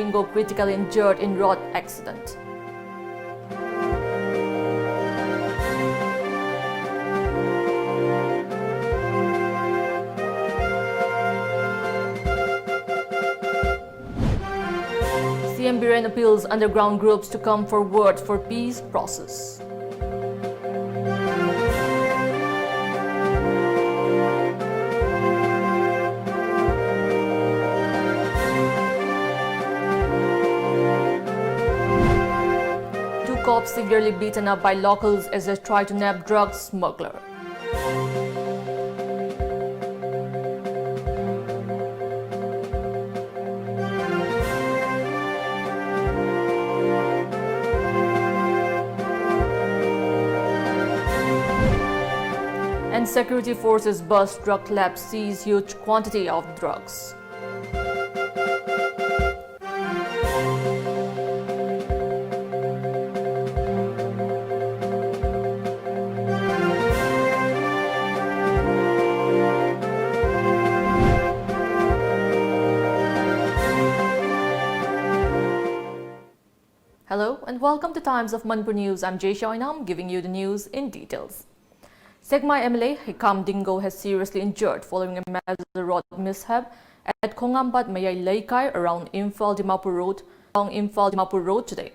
Dingo critically injured in road accident. CM Biren appeals underground groups to come forward for peace process. Two cops severely beaten up by locals as they try to nab drug smuggler. And security forces bust drug lab seize huge quantity of drugs. Hello and welcome to Times of Manipur News. I'm JESSIA and I'm giving you the news in details. Segmai MLA Hikam Dingo has seriously injured following a major road mishap at Kongambat Mayai Laikai around Imphal Dimapur Road today.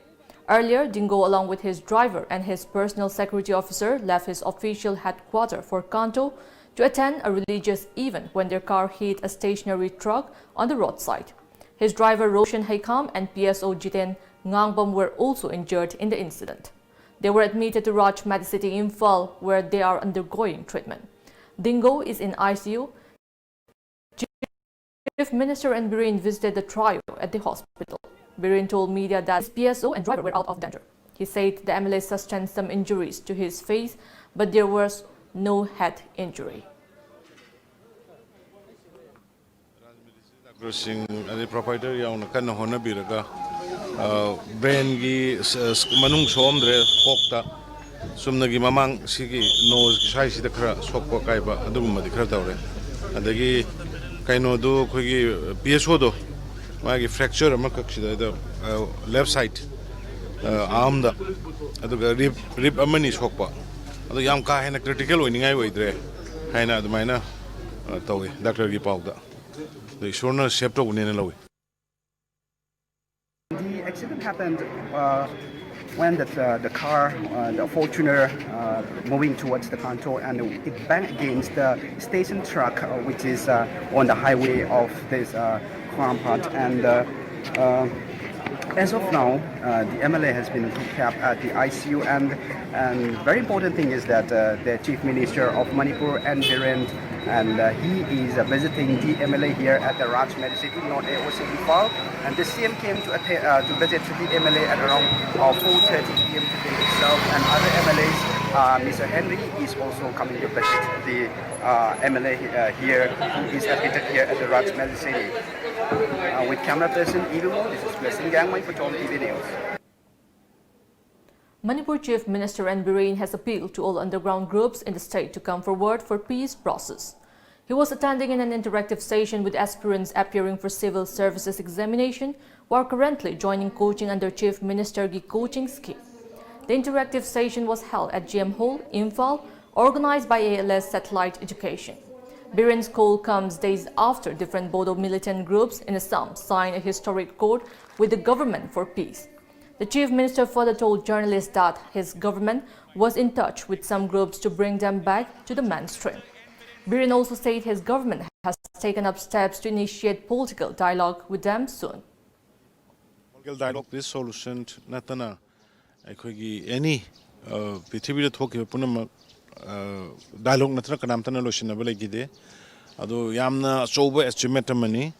Earlier, Dingo along with his driver and his personal security officer left his official headquarters for Kanto to attend a religious event when their car hit a stationary truck on the roadside. His driver Roshan Hikam and PSO Jiten Ngangbam were also injured in the incident. They were admitted to Raj Medicity Imphal, where they are undergoing treatment. Dingo is in ICU. Chief Minister and Biren visited the trio at the hospital. Biren told media that his PSO and driver were out of danger. He said the MLA sustained some injuries to his face, but there was no head injury. Brain gi manung somdre kokta sumnagi mamang sigi nose sai sida khara sokpa kaiba adugum madi khara tawre adagi kaino do khogi PSO do magi fracture amakak sida da left side arm da aduga rib amani sokpa adu yam ka hena critical oiningai oidre haina adumaina tawi doctor gi pawda the shortness shape to unena lawi. The accident happened when the car, the Fortuner, moving towards the Kanto, and it banged against the station truck, which is on the highway of this Krampat. And as of now, the MLA has been kept at the ICU, and very important thing is that the Chief Minister of Manipur and Biren, and he is visiting the MLA here at the Raj Medicity, not AOC Imphal, and the CM came to visit the MLA at around 4:30 p.m. today itself, and other MLAs, Mr. Henry is also coming to visit the MLA here, who is admitted here at the Raj Medicity. With camera person Ilumo, this is Blessing Gangway for TOMTV News. Manipur Chief Minister and Biren has appealed to all underground groups in the state to come forward for peace process. He was attending in an interactive session with aspirants appearing for civil services examination who are currently joining coaching under Chief Minister Gi coaching scheme. The interactive session was held at GM Hall, Imphal, organized by ALS Satellite Education. Biren's call comes days after different Bodo militant groups in Assam signed a historic accord with the government for peace. The Chief Minister further told journalists that his government was in touch with some groups to bring them back to the mainstream. Biren also said his government has taken up steps to initiate political dialogue with them soon. Political dialogue, this solution, Natana, any Pitibida talk Punama dialogue Natana Kanamtana Lotion Abalagide, although Yamna sober estimatamani,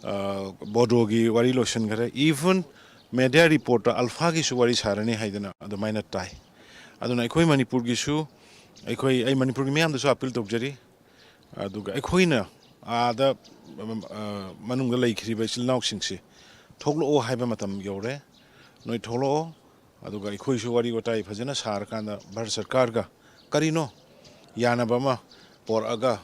Bodogi, Wari Lotion, even media reporter Alphagi Suwari Sarani Haidana, the minor tie. I don't know, Manipur Gishu, I Manipur Miam the Appeal to Jerry. Aduga Equina, the Manunga Lake Ribasil Nauxingsi, Tolo o Hibamatam Yore, no Tolo, Aduga Equisuari, what I Fazena Sarkana, Barsar Karga, Carino, Yanabama, Por Aga,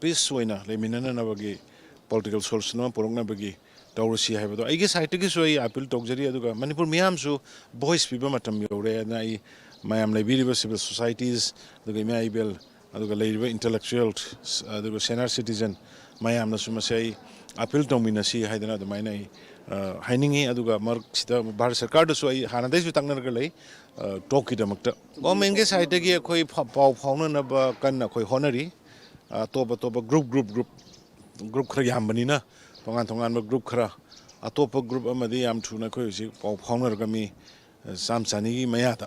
Peace Wina, Leminana Navagi, political source no, Porunabagi, तौरसी है आई साइड की सोई appeal तौजरी मनपुर ma'am वॉइस पीब यौरे ma'am लेबीब सिविल सोसाइटीज इमेबेल intellectual senior citizen ma'am appeal तौमीनसी भारत सरकार हाँ तकनरगे टोकद गवर्नमेंट के साइड की पाव फाउनब कन होनरी अतोप अतोप ग्रुप खर यामबनीना तोान तोान ग्रुप खर अतोप ग्रुप याम थूना पाव फाउनरगा मी चाम चानी मयाद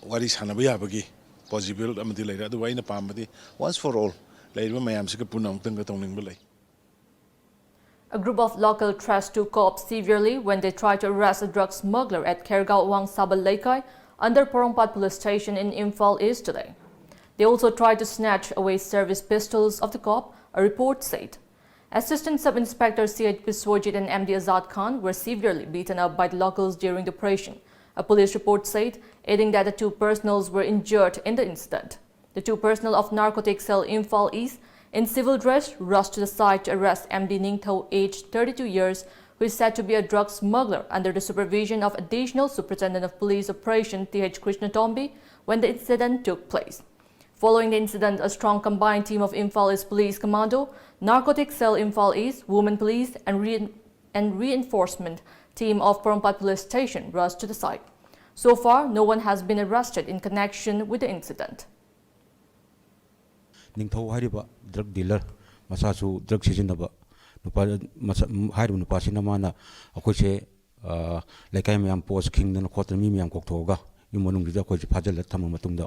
वारी सानब याबगी पॉसिबल लेर पाबदी वंस फॉर ऑल लेर मैम से पुनः अमुतंग तौनिंग लई. A group of local trashed two cops severely when they tried to arrest a drug smuggler at Khergaon Wang Sabal Laikai under Porongpat police station in Imphal East today. They also tried to snatch away service pistols of the cop, a report said. Assistant Sub-Inspector C.H. Biswajit and MD Azad Khan were severely beaten up by the locals during the operation. A police report said, adding that the two personals were injured in the incident. The two personnel of narcotics cell Imphal East in civil dress rushed to the site to arrest MD Ningthau, aged 32 years, who is said to be a drug smuggler under the supervision of Additional Superintendent of Police Operation T.H. Krishna Tombi when the incident took place. Following the incident, a strong combined team of Imphal East Police Commando, Narcotics Cell Imphal East, Women Police and reinforcement team of Porongpat Police Station rushed to the site. So far, no one has been arrested in connection with the incident. Ningthau hairiba drug dealer masasu drug sizinaba nupa hairu nupa sinamana akoi se laikai myam post king na khotna mi myam kokthoga imonung dida akoi phajal thama matungda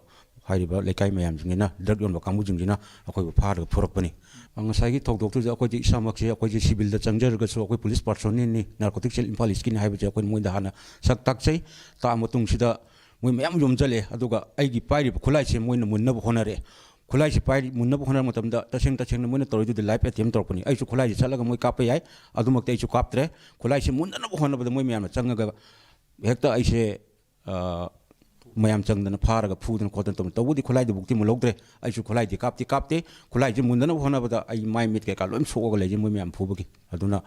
hairiba laikai myam jingina drug yon ba kamu jingina akoi phar phorakpani angasai gi thok doctor akoi ji samak se akoi ji civil da changjar ga so akoi police person ni narcotic cell Imphal East kin haiba akoi moi da hana sak tak chai ta matung sida moi myam yom jale aduga ai gi pairi khulai se moi na munna honare खुलाई से पाई मुन्नब होना मतमदा तसेंग तसेंग Moin तौरदु the life ATM तौरपनी आइसु खुलाई चलगा मोइ कापे याय अदुमक्ते आइसु कापत्रे खुलाई से मुन्नब होनबद मोइ ma'am चंगगा हेक्ता आइसे ma'am चंगदन फारगा फुदन खोदन तम तबुदि खुलाई the बुक्ति मुलौद्रे आइसु खुलाई दि कापते खुलाई जे मुन्नब होनबद आइ माइ मिट के का लोम सोगा लेजे मोइ म्याम फुबगी अदुना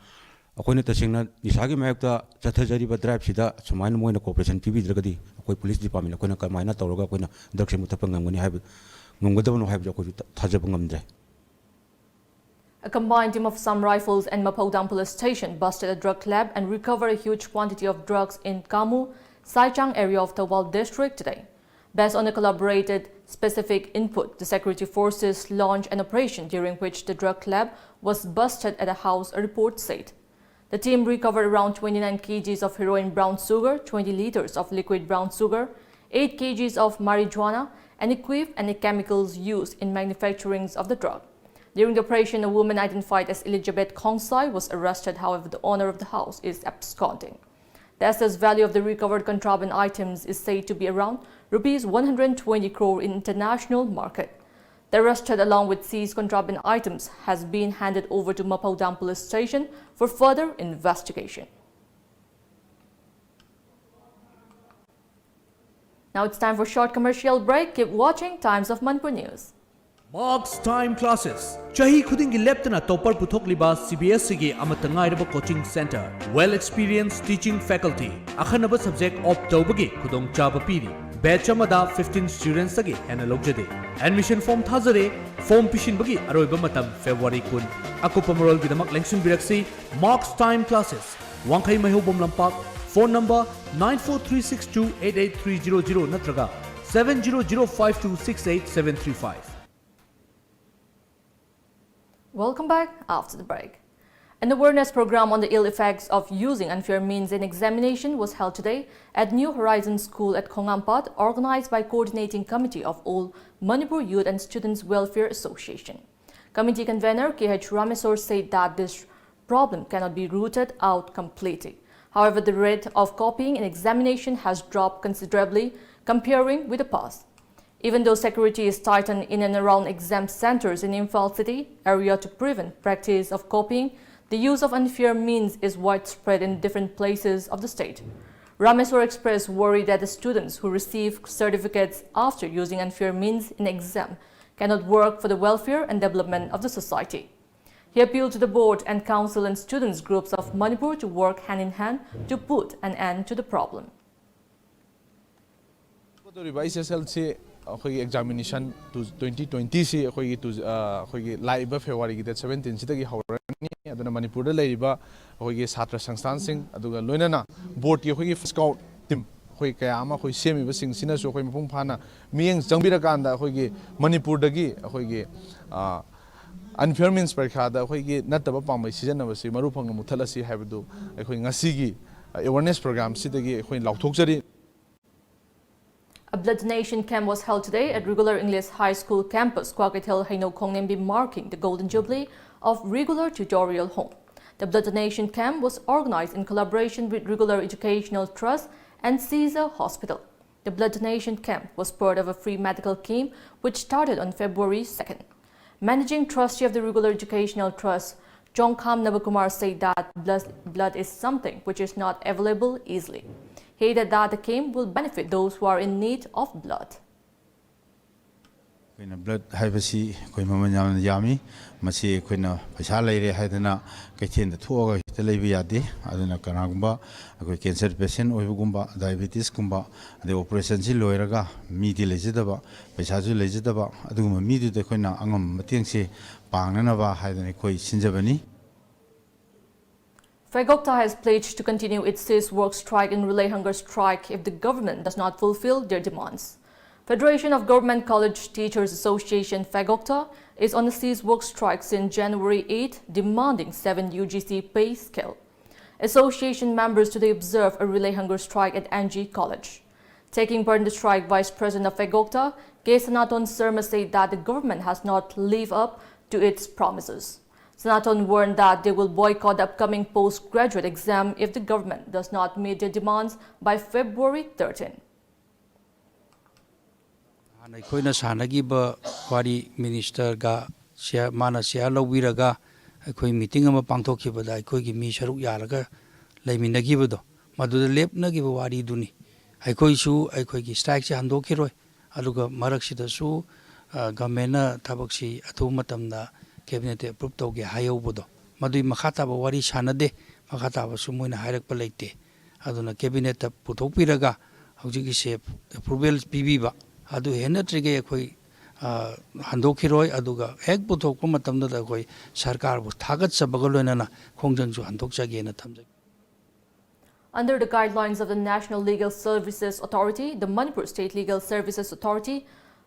अखोइना तसेंग निसागी मायक्ता चथजरिबा ड्राइव सिदा समाइन मोइन कोऑपरेशन पिबिद्रगदी अखोइ पुलिस डिपार्टमेंट अखोइना कमाइना तौरगा अखोइना दक्षे मुथप ngangani हाइब A combined team of some rifles and Mapodam police station busted a drug lab and recovered a huge quantity of drugs in Kamu, Saichang area of Tawal district today. Based on a collaborated specific input, the security forces launched an operation during which the drug lab was busted at a house, a report said. The team recovered around 29 kgs of heroin brown sugar, 20 liters of liquid brown sugar, 8 kgs of marijuana, and equip and chemicals used in manufacturing of the drug. During the operation, a woman identified as Elizabeth Kongsai was arrested. However, the owner of the house is absconding. The assessed value of the recovered contraband items is said to be around rupees 120 crore in international market. The arrested along with seized contraband items has been handed over to Mapodam police station for further investigation. Now it's time for a short commercial break. Keep watching Times of Manipur News. Marks Time Classes. Chahi khudingi leptana topar puthokliba CBSE gi amatangairaba coaching center. Well experienced teaching faculty. Akhanaba subject opt tawbagi khudong chaba piri. Batch amada 15 students agi hena logjade. Admission form thazare. Form pishin bagi aroiba matam February 10. Akupa moral gidamak lengsun biraksi Marks Time Classes. Wangkai mahubom lampak. Phone number 9436288300 natraga 7005268735. Welcome back after the break. An awareness program on the ill effects of using unfair means in examination was held today at New Horizons School at Khongampat, organized by Coordinating Committee of all Manipur Youth and Students Welfare Association. Committee convener K.H. Rameswar said that this problem cannot be rooted out completely. However, the rate of copying in examination has dropped considerably comparing with the past. Even though security is tightened in and around exam centers in Imphal City area to prevent practice of copying, the use of unfair means is widespread in different places of the state. Rameswar expressed worry that the students who receive certificates after using unfair means in exam cannot work for the welfare and development of the society. He appealed to the board and council and students groups of Manipur to work hand in hand to put an end to the problem. Examination to 2020 se live February 17 sidagi hawrani aduna Manipur da leiba satra sangstan sing aduga loinana board ki scout team kaya ama semi ba sing sina so mapung phana mieng jangbira kanda Manipur dagi unfair means parkha da nataba pamai season ba si maru phang muthalasi habdu ngasi gi awareness program sidagi lauthokjari. A blood donation camp was held today at Regular English High School campus, Kwakatel Haino Kongnembi, marking the Golden Jubilee of Regular Tutorial Home. The blood donation camp was organized in collaboration with Regular Educational Trust and Caesar Hospital. The blood donation camp was part of a free medical camp which started on February 2nd. Managing trustee of the Regular Educational Trust, Jongkham Navakumar, said that blood is something which is not available easily. He added that the camp will benefit those who are in need of blood. Blood haibasi koi mamanyam yami masi koina paisa leire haidana kaithen thuoga hitalaibi yadi aduna kanagumba akoi cancer patient oibugumba diabetes kumba ade operation si loiraga mi di lejidaba paisa ju lejidaba aduguma mi du de koina angam matengse pangnana ba haidana koi sinjabani. Fegokta has pledged to continue its cease work strike and relay hunger strike if the government does not fulfill their demands. Federation of Government College Teachers Association Fegokta is on a cease work strike since January 8, demanding 7 UGC pay scale. Association members today observe a relay hunger strike at NG College. Taking part in the strike, Vice President of Fegokta, K. Sanaton Sharma, said that the government has not lived up to its promises. Sanaton warned that they will boycott the upcoming postgraduate exam if the government does not meet their demands by February 13. Aikoina sanagiba wari minister ga sia mana sia lawiraga aikoi meeting ama pangthokibada aikoigi mi saruk yaraga leiminagibodo maduda lepnagiba wari duni aikoi su aikoigi strike se handokiroi aduga maraksida su government thabaksi athu matamda cabinet approve toge hayobodo madui makhata ba wari sanade makhata ba sumoina hairakpa leite aduna cabinet puthokpiraga hojigi se approval pibiba adu hena trige akhoi handokiroi aduga hek puthokpa matamda da akhoi sarkar bu thagat sabagaloina khongjangju handokjage na thamjag. Under the guidelines of the National Legal Services Authority, the Manipur State Legal Services Authority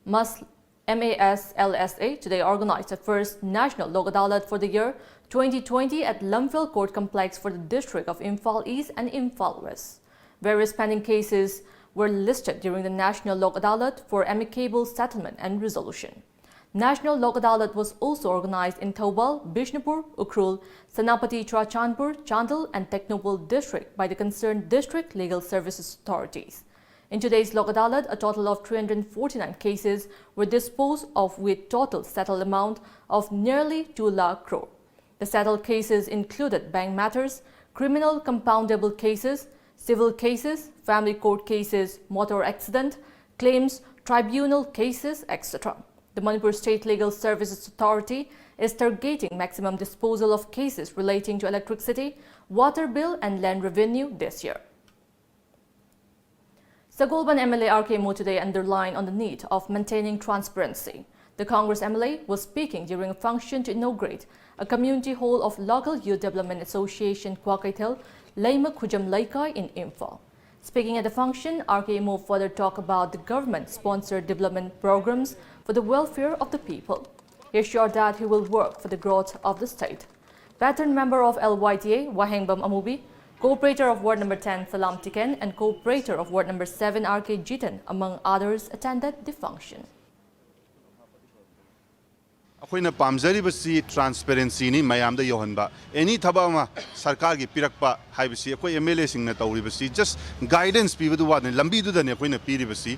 MASLSA today organized the first National Lok Adalat for the year 2020 at Lamphel Court Complex for the district of Imphal East and Imphal West. Various pending cases were listed during the National Lok Adalat for amicable settlement and resolution. National Lok Adalat was also organized in Thobal, Bishnupur, Ukhrul, Sanapati, Churachandpur, Chandal and Technopol district by the concerned district legal services authorities. In today's Lok Adalat, a total of 349 cases were disposed of with total settled amount of nearly 2 lakh crore. The settled cases included bank matters, criminal compoundable cases, civil cases, family court cases, motor accident, claims, tribunal cases, etc. The Manipur State Legal Services Authority is targeting maximum disposal of cases relating to electricity, water bill and land revenue this year. Sagolban MLA RK Mo today underlined on the need of maintaining transparency. The Congress MLA was speaking during a function to inaugurate a community hall of Local Youth Development Association Kwakaitel, Laima Kujam Laikai in Imphal. Speaking at the function, RK Mo further talked about the government-sponsored development programs for the welfare of the people. He assured that he will work for the growth of the state. Veteran member of LYTA, Wahengbam Amubi, Co-operator of Ward Number 10, Salam Tiken, and Co-operator of Ward Number 7, RK Jitan, among others, attended the function. अखोइना पामजरिबसी transparency नि मयामदा योहनबा एनी थबामा सरकार की पिरकपा हाइबसी अखोइ एमएलए सिंगना तौरिबसी जस्ट गाइडेंस पिबदु वादने लंबीदुदने अखोइना पिरिबसी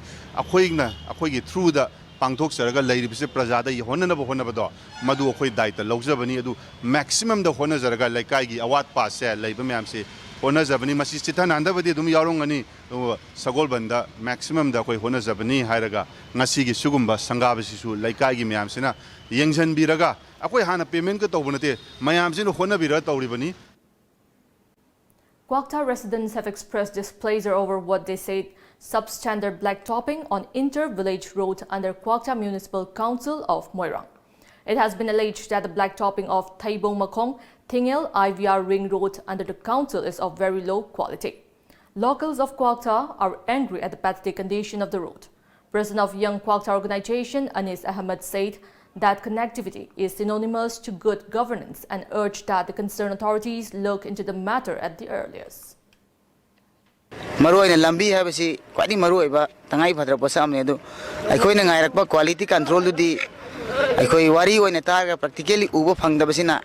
अखोइना अखोइगी थ्रू द पांगथोक सरगा लैरिबसे प्रजादा होननब होनबदो मदु अखोइ दायित्व लौजबनी अदु मैक्सिमम द होनजरगा लैकाइगी अवात पासे लैब म्यामसे होनजबनी मसी चिथा नांदबदी दुम यारोंगनी सगोलबंदा मैक्सिमम दा कोई होनजबनी हायरगा ngasi gi sugumba sangabasisu laikai gi myamsina yengjan biraga akoi hana payment ka tawbunate mayamsina hona bira tawribani. Quokta residents have expressed displeasure over what they said substandard blacktopping on inter-village road under Quokta Municipal Council of Moirang. It has been alleged that the blacktopping of Thaibong Makong Thingel IVR Ring Road under the council is of very low quality. Locals of Quokta are angry at the pathetic condition of the road. President of Young Quokta Organization Anis Ahmed said that connectivity is synonymous to good governance and urged that the concerned authorities look into the matter at the earliest. Maruai lambi habasi kwadi maruai ba tangai phadra posam ne du aikoi na ngai rakba quality control du di aikoi wari oina targa practically ubo phangda basina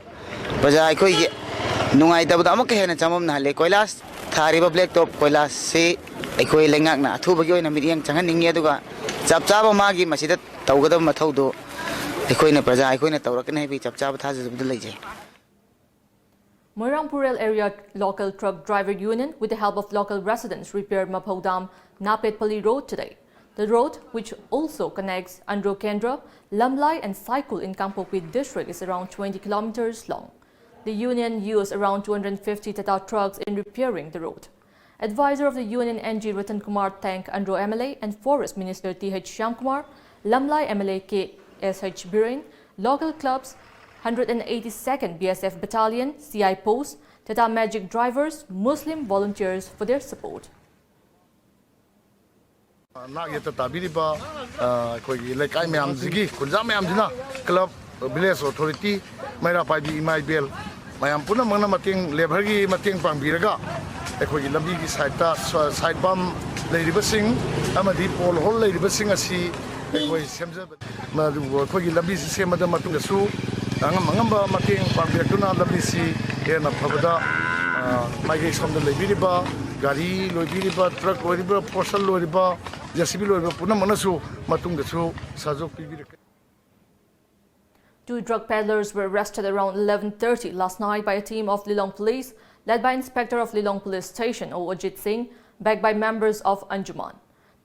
baja aikoi ge nungai da ba amak hena chamam na le koilas thari ba black top koilas se aikoi lengak na thu bagi oina miryang changan ningi aduga chap chaba magi masida tawgada mathau do aikoi na praja aikoi na tawrakne bi chap chaba tha jabdu leije. Moirang Purel Area Local Truck Driver Union, with the help of local residents, repaired Mapho Dam Napetpally Road today. The road, which also connects Andro Kendra, Lamlai and Saikul in Kampokpit district, is around 20 kilometers long. The union used around 250 Tata trucks in repairing the road. Advisor of the union NG Ratan Kumar thanked Andro MLA and Forest Minister TH Shyamkumar, Lamlai MLA KSH Biren, local clubs, 182nd BSF Battalion, CI Post, Tata Magic drivers, Muslim volunteers for their support. Club village authority Maira Paibi Imai Bel Mayam Puna Mana Mating Lebergi Mating Pambiraga Ekoi Lambi side bum Lady Bussing Amadi Paul Hall Lady Bussing Asi Ekoi Semza Madu Kogi Lambi Semada Matugasu Angamba Mating Pambirtuna Labisi Hena Pavada Migration from the Libiriba Gari Lobiriba Truck Loriba Postal Loriba JESSIA Loriba Puna Manasu Matungasu Sazo Pibir. 2 drug peddlers were arrested around 11:30 last night by a team of Lilong Police, led by Inspector of Lilong Police Station, Ajit Singh, backed by members of Anjuman.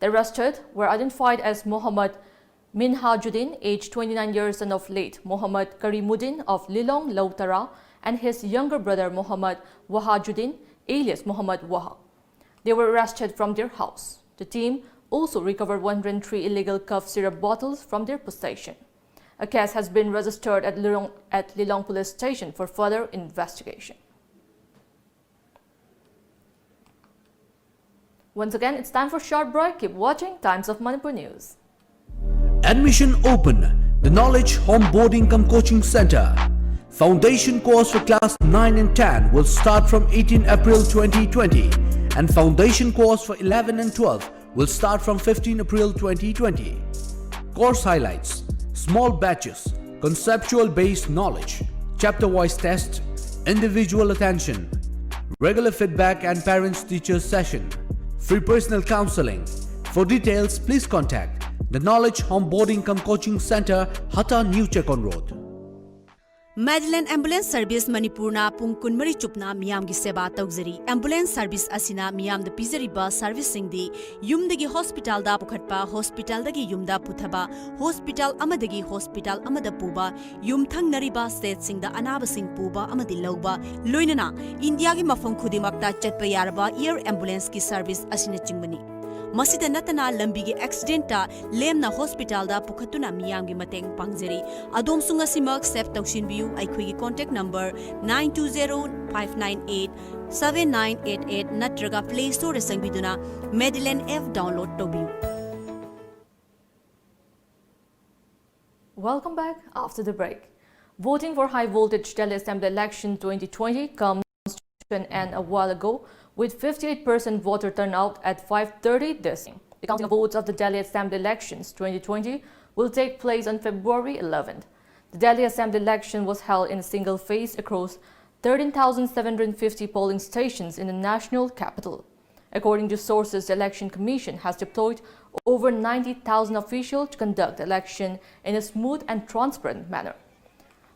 The arrested were identified as Mohammad Minhajuddin, aged 29 years, son of late Mohammad Karimuddin of Lilong Lautara, and his younger brother Mohammad Wahajuddin, alias Mohammad Waha. They were arrested from their house. The team also recovered 103 illegal cough syrup bottles from their possession. A case has been registered at Lilong Police Station for further investigation. Once again, it's time for a short break. Keep watching Times of Manipur News. Admission open. The Knowledge Homeboarding cum Coaching Center. Foundation course for class 9 and 10 will start from 18 April 2020, and foundation course for 11 and 12 will start from 15 April 2020. Course highlights: small batches, conceptual based knowledge, chapter wise test, individual attention, regular feedback and parents teachers session, free personal counseling. For details, please contact the Knowledge Homeboarding cum Coaching Center, Hata New Chekon Road. Madeline Ambulance Service Manipurna pung kunmari chupna miyam gi seba tawzari. Ambulance service asina miyam da pizariba service singdi yumdagi hospital da pukhatpa, hospital dagi yumda puthaba, hospital amadagi hospital amada puba, yum thangnariba state singda anaba sing puba amadi lauba, loinana India gi mafam khudimakta chatpa yaraba air ambulance ki service asina chingmani. Masida natana lambi gi accident ta lemna hospital da pukhatuna miyam gi mateng pangjari. Adom sunga simak save tawshin biu aikhui gi contact number 9205987988 natraga Play Store sangbiduna Madeline F download tobiu. Welcome back after the break. Voting for high voltage Delhi Assembly election 2020 comes to an end a while ago, with 58% voter turnout at 5:30 this evening. The counting of votes of the Delhi Assembly elections 2020 will take place on February 11th. The Delhi Assembly election was held in a single phase across 13,750 polling stations in the national capital. According to sources, the Election Commission has deployed over 90,000 officials to conduct the election in a smooth and transparent manner.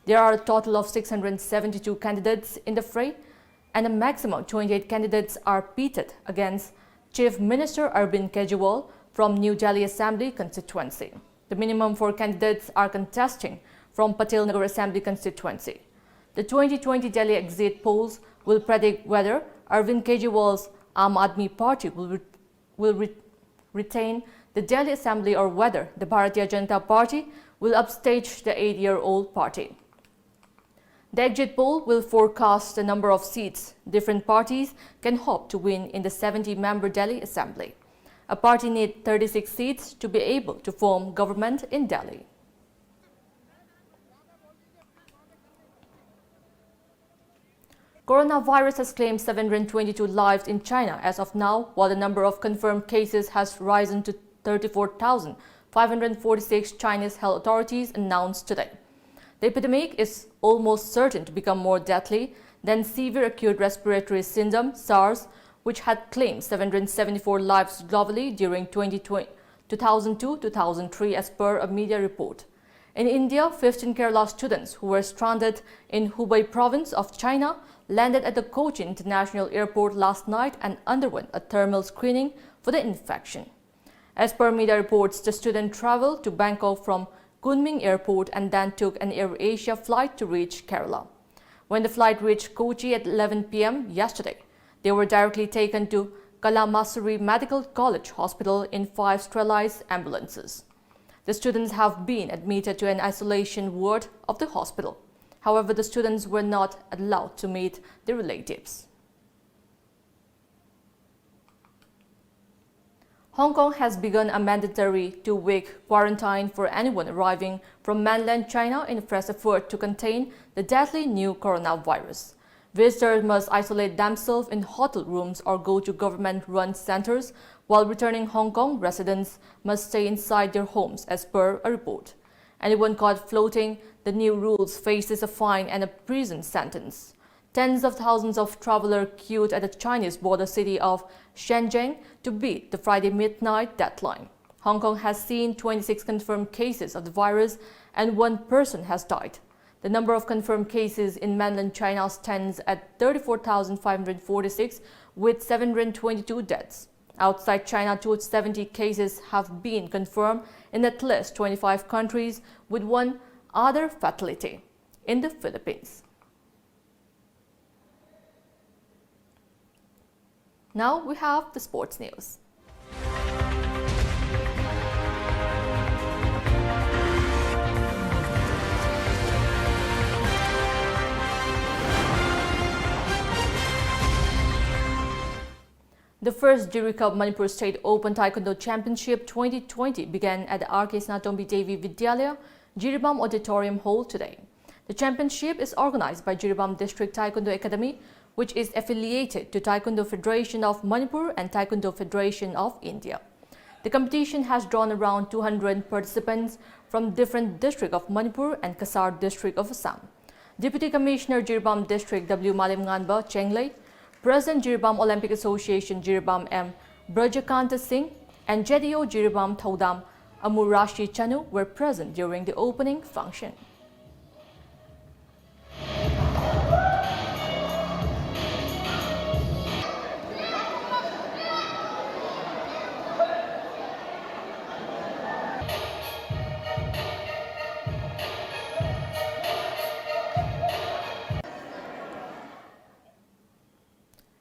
There are a total of 672 candidates in the fray. and a maximum 28 candidates are pitted against Chief Minister Arvind Kejriwal from New Delhi Assembly constituency. The minimum 4 candidates are contesting from Patel Nagar Assembly constituency. The 2020 Delhi exit polls will predict whether Arvind Kejriwal's Aam Aadmi Party will retain the Delhi Assembly or whether the Bharatiya Janata Party will upstage the 8-year-old party. The exit poll will forecast the number of seats different parties can hope to win in the 70-member Delhi Assembly. A party needs 36 seats to be able to form government in Delhi. Coronavirus has claimed 722 lives in China as of now, while the number of confirmed cases has risen to 34,546, Chinese health authorities announced today. The epidemic is almost certain to become more deadly than severe acute respiratory syndrome, SARS, which had claimed 774 lives globally during 2002-2003 as per a media report. In India, 15 Kerala students who were stranded in Hubei province of China landed at the Kochi International Airport last night and underwent a thermal screening for the infection. As per media reports, the student traveled to Bangkok from Kunming Airport and then took an Air Asia flight to reach Kerala. When the flight reached Kochi at 11 p.m. yesterday, they were directly taken to Kalamasuri Medical College Hospital in 5 sterilized ambulances. The students have been admitted to an isolation ward of the hospital. However, the students were not allowed to meet their relatives. Hong Kong has begun a mandatory 2-week quarantine for anyone arriving from mainland China in a fresh effort to contain the deadly new coronavirus. Visitors must isolate themselves in hotel rooms or go to government-run centers, while returning Hong Kong residents must stay inside their homes as per a report. Anyone caught flouting the new rules faces a fine and a prison sentence. Tens of thousands of travelers queued at the Chinese border city of Shenzhen to beat the Friday midnight deadline. Hong Kong has seen 26 confirmed cases of the virus and 1 person has died. The number of confirmed cases in mainland China stands at 34,546 with 722 deaths. Outside China, 270 cases have been confirmed in at least 25 countries, with 1 other fatality in the Philippines. Now we have the sports news. The first Jury Cup Manipur State Open Taekwondo Championship 2020 began at the 8th TOMTV Vidyalaya, Jiribam Auditorium Hall today. The championship is organized by Jiribam District Taekwondo Academy, which is affiliated to Taekwondo Federation of Manipur and Taekwondo Federation of India. The competition has drawn around 200 participants from different districts of Manipur and Kasar District of Assam. Deputy Commissioner Jiribam District W. Malimnganba Chenglei, President Jiribam Olympic Association Jiribam M. Brajakanta Singh and JDO Jiribam Thodam Amurashi Chanu were present during the opening function.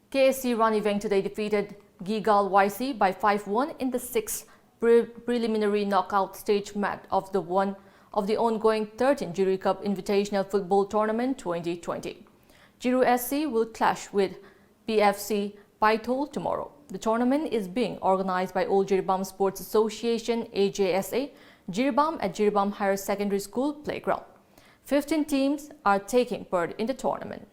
KSC Rani Veng today defeated Gigal YC by 5-1 in the 6th preliminary knockout stage match of the ongoing 13th Jury Cup Invitational Football Tournament 2020. Jiru SC will clash with PFC Paithol tomorrow. The tournament is being organized by All Jiribam Sports Association AJSA, Jiribam at Jiribam Higher Secondary School Playground. 15 teams are taking part in the tournament.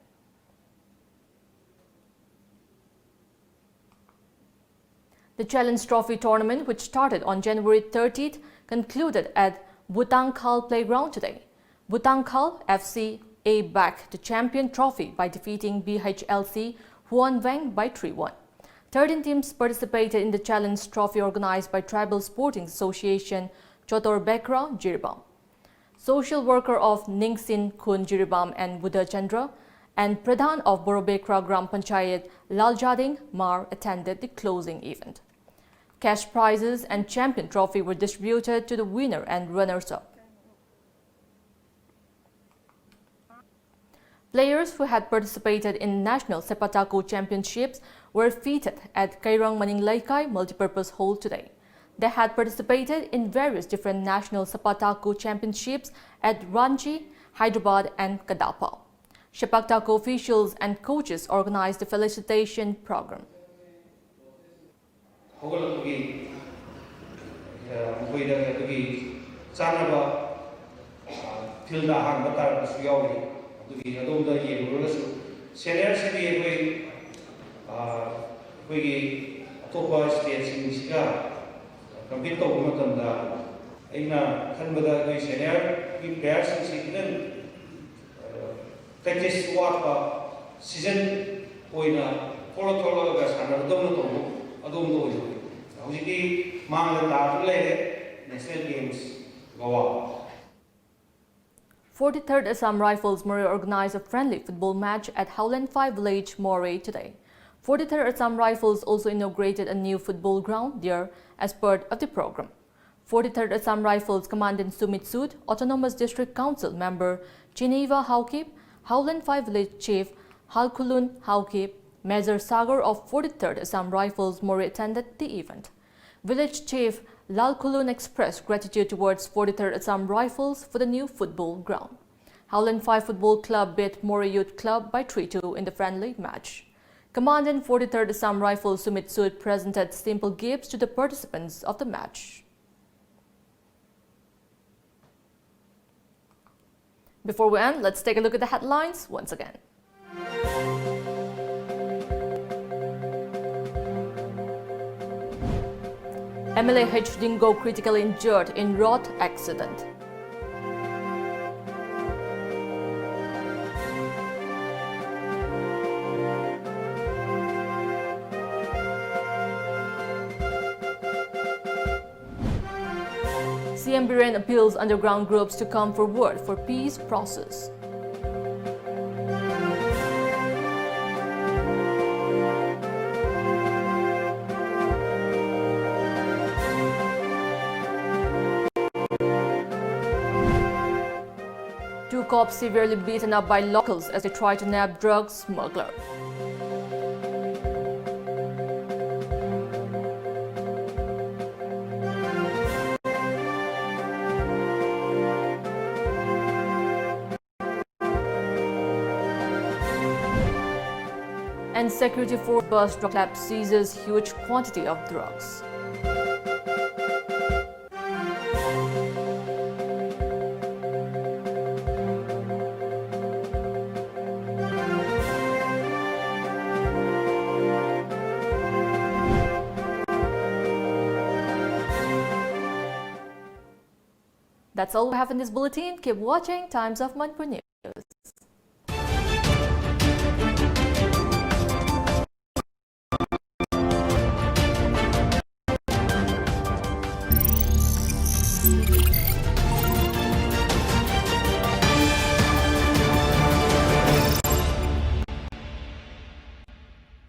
The Challenge Trophy tournament, which started on January 30th, concluded at Butangkhal Playground today. Butangkhal FC A backed the champion trophy by defeating BHLC Huan Veng by 3-1. 13 teams participated in the Challenge Trophy organized by Tribal Sporting Association Chotor Bekra, Jiribam. Social worker of Ningsin Khun Jiribam and Buddha Chandra and Pradhan of Borobekra Gram Panchayat Laljading Mar attended the closing event. Cash prizes and champion trophy were distributed to the winner and runners-up. Players who had participated in National Sepataku Championships were feted at Kairang Maninglaikai Multipurpose Hall today. They had participated in various different National Sepataku Championships at Ranchi, Hyderabad and Kadapa. Sepataku officials and coaches organized the felicitation program. compete tꯧba matamda aina khanbada koi senior ki players sing practice watpa season oina thora ga sanadam to adom do hojiki mangla ta lere national games goa. 43rd Assam Rifles Moray organized a friendly football match at Howland 5 village Moray today. 43rd Assam Rifles also inaugurated a new football ground there as part of the program. 43rd Assam Rifles Commandant Sumit Sood, Autonomous District Council member Chineva Haukip, Howland 5 village chief Halkulun Haukip, Major Sagar of 43rd Assam Rifles Moray attended the event. Village chief Lalkulun expressed gratitude towards 43rd Assam Rifles for the new football ground. Howland 5 Football Club beat Moray Youth Club by 3-2 in the friendly match. Commandant 43rd Assam Rifles Sumit Sood presented simple gifts to the participants of the match. Before we end, let's take a look at the headlines once again. MLA H. Dingo critically injured in road accident. CM Biren appeals underground groups to come forward for peace process. Two cops severely beaten up by locals as they try to nab drug smuggler. And security force bus drug lab seizes huge quantity of drugs. That's all we have in this bulletin. Keep watching Times of Manipur News.